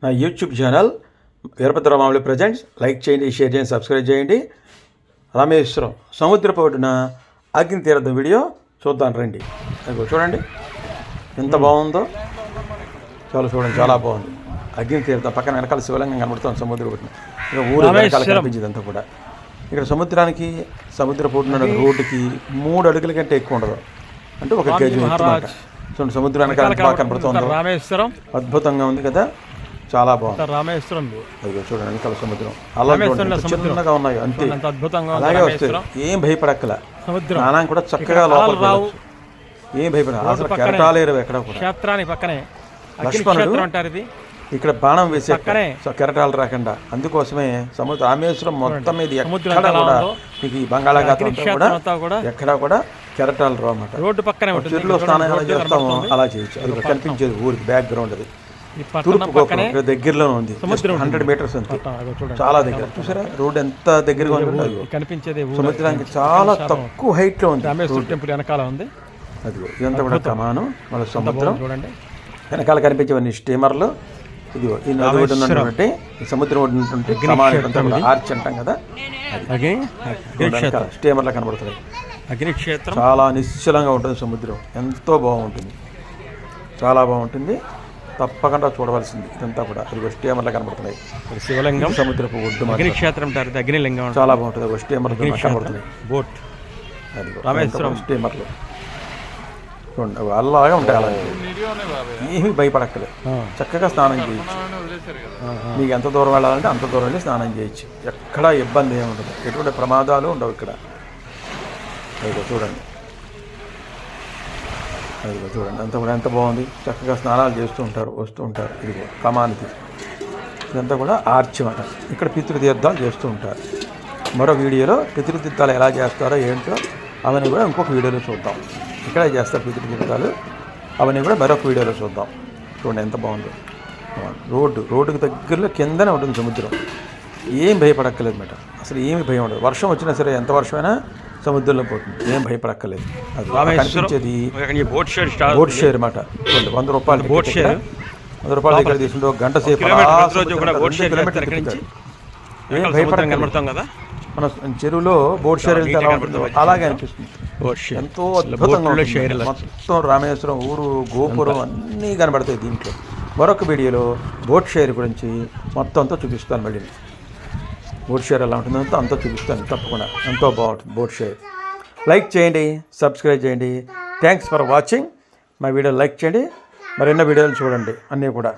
నా YouTube channel వీరభద్రరాములు presents. Like చేయండి, share చేయండి, సబ్స్క్రైబ్ చేయండి. రామేశ్వరం సముద్రపు ఒడ్డున అగ్ని తీర్థం వీడియో చూద్దాం రండి. అది చూడండి ఎంత బాగుందో, చాలా చూడండి, చాలా బాగుంది. అగ్ని తీర్థం పక్కన వెనకాల శివలింగం కనబడుతుంది సముద్ర ఒడ్డున. ఇక ఊరు వెనకాల కనిపించింది అంతా కూడా. ఇక్కడ సముద్రానికి సముద్రపు ఒడ్డున రోడ్డుకి 3 అడుగుల కంటే ఎక్కువ ఉండదు, అంటే 1 కేజీ ఎత్తుమాట. చూడండి సముద్రానికి బాగా కనబడుతుంది, రామేశ్వరం అద్భుతంగా ఉంది కదా, చాలా బాగుంది రామేశ్వరం. అది చూడండి వెనకాల సముద్రం, అలా చిన్నగా ఉన్నాయి అంతే, అలాగే వస్తాయి. ఏం భయపడక్కల, స్నానం కూడా చక్కగా లోపల ఏం భయపడ. అసలు కెరటాలేరు ఎక్కడ కూడా. లక్ష్మణుడు ఇక్కడ బాణం వేసే కెరటాలు రాకుండా, అందుకోసమే రామేశ్వరం మొత్తం మీద ఎక్కడ కూడా మీకు ఈ బంగాళాఖాతం కూడా ఎక్కడా కూడా కెరటాలు రావు అన్నమాట. రోడ్డు పక్కనే చెరువులో స్నానం ఎలా చేస్తామో అలా చేయొచ్చు. అది కనిపించేది ఊరికి బ్యాక్గ్రౌండ్. అది తూర్పు గోపురం దగ్గరలో ఉంది, 100 మీటర్స్ అంతే, చాలా దగ్గర. చూసారా రోడ్డు ఎంత దగ్గరగా ఉంది, సముద్రానికి చాలా తక్కువ హైట్ లో ఉంది. అది ఇదంతా కూడా కమాను, మన సముద్రం వెనకాల కనిపించేవన్నీ స్టీమర్లు. ఇదిగో ఈ నది ఒడ్డు ఉన్నటువంటి ఈ సముద్రం ఒడ్డు ఉన్నటువంటి కమాను ఆర్చ్ అంటాం కదా, స్టీమర్లు కనబడుతున్నాయి. అగ్నిక్షేత్రం చాలా నిశ్చలంగా ఉంటుంది సముద్రం, ఎంతో బాగుంటుంది, చాలా బాగుంటుంది. తప్పకుండా చూడవలసింది ఇదంతా కూడా. అది స్టీమర్లు కనబడుతున్నాయి. శివలింగం సముద్రపు ఒడ్డు అగ్నిక్షేత్రం, అగ్నిలింగం చాలా బాగుంటుంది. స్టీమర్లు కనబడుతున్నాయి, బోట్. అది రామేశ్వరం స్టీమర్లు చూడండి, అలాగే ఉంటాయి. అలాగే ఏమీ భయపడక్కలేదు, చక్కగా స్నానం చేయొచ్చు. మీకు ఎంత దూరం వెళ్ళాలంటే అంత దూరం వెళ్ళి స్నానం చేయొచ్చు, ఎక్కడా ఇబ్బంది ఏమి ఉండదు, ఎటువంటి ప్రమాదాలు ఉండవు ఇక్కడ. అదిగో చూడండి, అదిగో చూడండి అంతా కూడా ఎంత బాగుంది. చక్కగా స్నానాలు చేస్తూ ఉంటారు, వస్తూ ఉంటారు. ఇదిగో కమానికి ఇదంతా కూడా ఆర్చమాట. ఇక్కడ పితృతీర్థాలు చేస్తూ ఉంటారు. మరో వీడియోలో పితృతీర్థాలు ఎలా చేస్తారో ఏంటో అవన్నీ కూడా ఇంకొక వీడియోలో చూద్దాం. ఇక్కడ చేస్తారు పితృతీర్థాలు, అవన్నీ కూడా మరొక వీడియోలో చూద్దాం. చూడండి ఎంత బాగుందో. రోడ్డుకి దగ్గరలో కిందనే ఉంటుంది సముద్రం, ఏం భయపడక్కలేదు అన్నమాట. అసలు ఏమి భయం ఉండదు. వర్షం వచ్చినా సరే, ఎంత వర్షమైనా సముద్రంలో పోతుంది, ఏం భయపడక్కలేదు. అది కనిపించేది బోట్ షేర్ అన్నమాట. 100 రూపాయలు బోట్ షేర్, 100 రూపాయల దగ్గర తీసుకుంటే 1 గంట సేపు ఏం భయపడతాం కదా. మన చెరువులో బోట్ షేర్ వెళ్తే ఎలా ఉంటుందో అలాగే అనిపిస్తుంది. ఎంతో అద్భుతంగా మొత్తం రామేశ్వరం ఊరు గోపురం అన్నీ కనబడతాయి దీంట్లో. మరొక వీడియోలో బోట్ షేర్ గురించి మొత్తం అంతా చూపిస్తాను. మళ్ళీ బోట్ షేర్ ఎలా ఉంటుందో అంతా చూపిస్తాను తప్పకుండా, ఎంతో బాగుంటుంది బోట్ షేర్. లైక్ చేయండి, సబ్స్క్రైబ్ చేయండి. Thanks for watching. మా వీడియో లైక్ చేయండి, మరెన్నో వీడియోలు చూడండి అన్నీ కూడా.